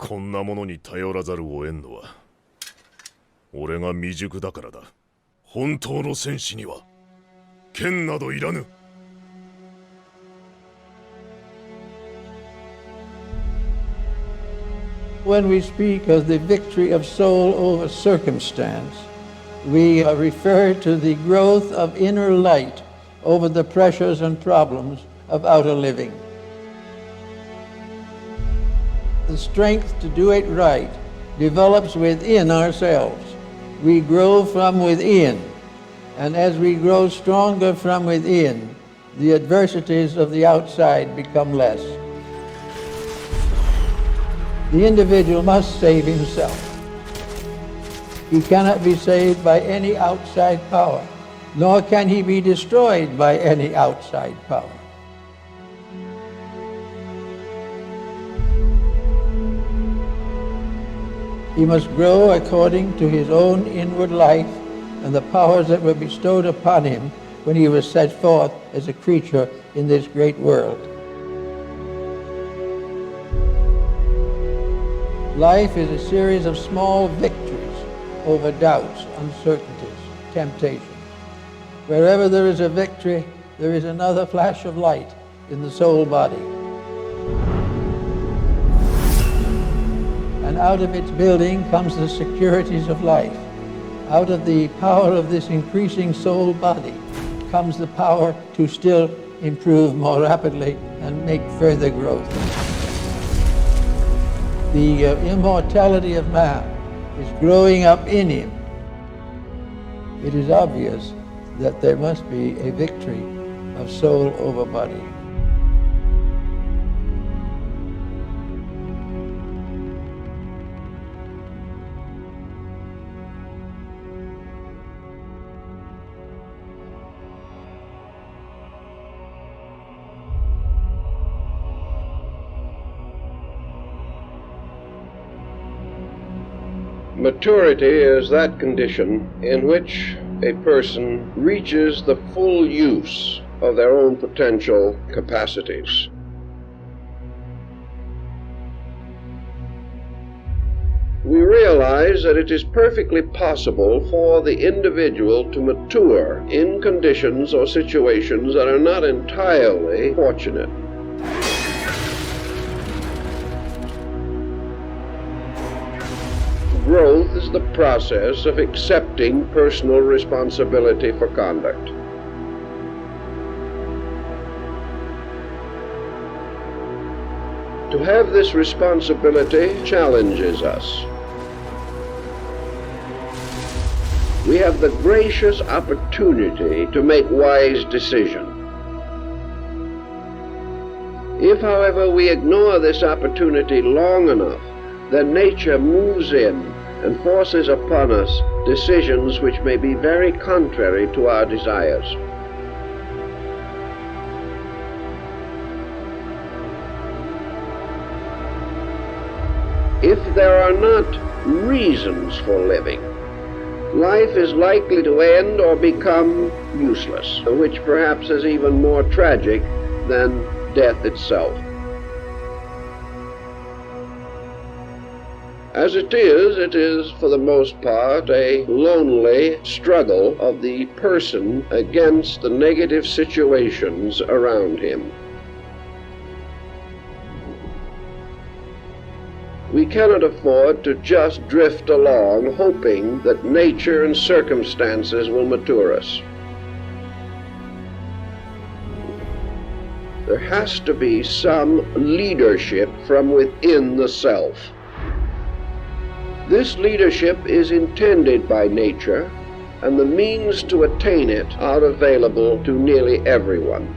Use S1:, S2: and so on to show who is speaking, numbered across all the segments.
S1: こんなものに頼らざるを得んのは俺が未熟だからだ。本当の戦士には剣などいらぬ。
S2: When we speak of the victory of soul over circumstance, we refer to the growth of inner light over the pressures and problems of outer living. The strength to do it right develops within ourselves. We grow from within, and as we grow stronger from within, the adversities of the outside become less. The individual must save himself. He cannot be saved by any outside power, nor can he be destroyed by any outside power. He must grow according to his own inward life and the powers that were bestowed upon him when he was set forth as a creature in this great world. Life is a series of small victories over doubts, uncertainties, temptations. Wherever there is a victory, there is another flash of light in the soul body. And out of its building comes the securities of life. Out of the power of this increasing soul body comes the power to still improve more rapidly and make further growth. The immortality of man is growing up in him. It is obvious that there must be a victory of soul over body.
S3: Maturity is that condition in which a person reaches the full use of their own potential capacities. We realize that it is perfectly possible for the individual to mature in conditions or situations that are not entirely fortunate. Growth is the process of accepting personal responsibility for conduct. To have this responsibility challenges us. We have the gracious opportunity to make wise decisions. If, however, we ignore this opportunity long enough, then nature moves in and forces upon us decisions which may be very contrary to our desires. If there are not reasons for living, life is likely to end or become useless, which perhaps is even more tragic than death itself. As it is for the most part a lonely struggle of the person against the negative situations around him. We cannot afford to just drift along hoping that nature and circumstances will mature us. There has to be some leadership from within the self. This leadership is intended by nature, and the means to attain it are available to nearly everyone.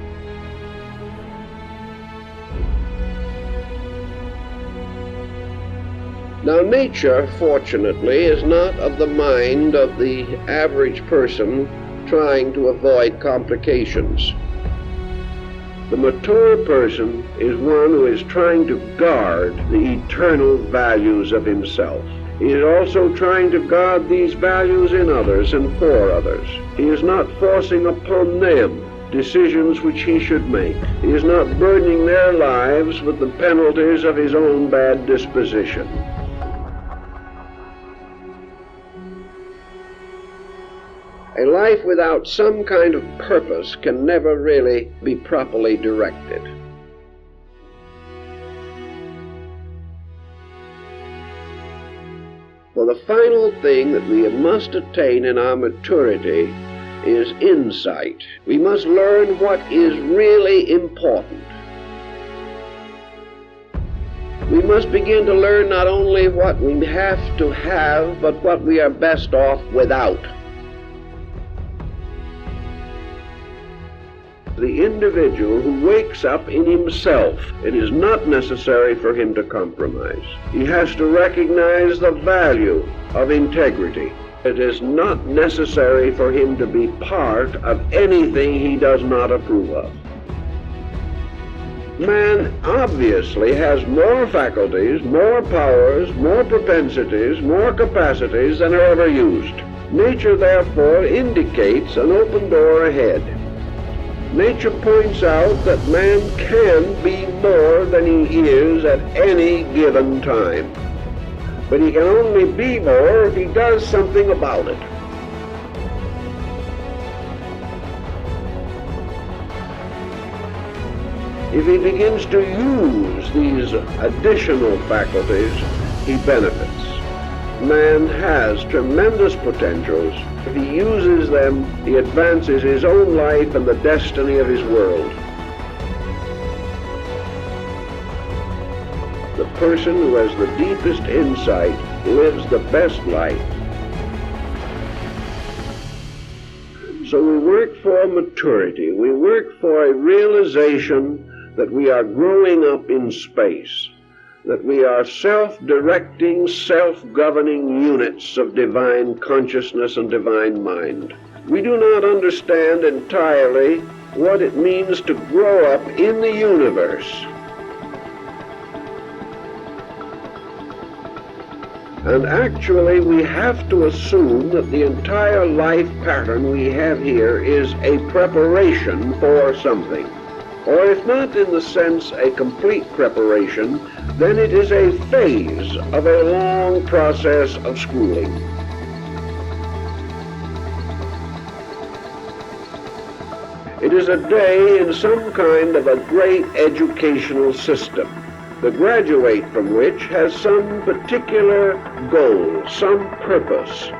S3: Now, nature, fortunately, is not of the mind of the average person trying to avoid complications. The mature person is one who is trying to guard the eternal values of himself. He is also trying to guard these values in others and for others. He is not forcing upon them decisions which he should make. He is not burdening their lives with the penalties of his own bad disposition. A life without some kind of purpose can never really be properly directed. For the final thing that we must attain in our maturity is insight. We must learn what is really important. We must begin to learn not only what we have to have, but what we are best off without. The individual who wakes up in himself, it is not necessary for him to compromise. He has to recognize the value of integrity. It is not necessary for him to be part of anything he does not approve of. Man obviously has more faculties, more powers, more propensities, more capacities than are ever used. Nature therefore indicates an open door ahead. Nature points out that man can be more than he is at any given time. But he can only be more if he does something about it. If he begins to use these additional faculties, he benefits. Man has tremendous potentials. If he uses them, he advances his own life and the destiny of his world. The person who has the deepest insight lives the best life. So we work for maturity. We work for a realization that we are growing up in space, that we are self-directing, self-governing units of divine consciousness and divine mind. We do not understand entirely what it means to grow up in the universe. And actually, we have to assume that the entire life pattern we have here is a preparation for something. Or if not in the sense a complete preparation, then it is a phase of a long process of schooling. It is a day in some kind of a great educational system, the graduate from which has some particular goal, some purpose,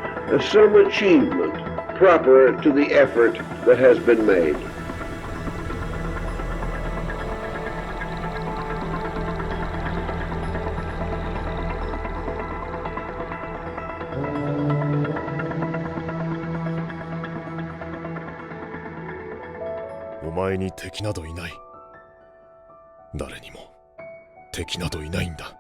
S3: some achievement proper to the effort that has been made.
S1: お前に敵などいない。誰にも敵などいないんだ。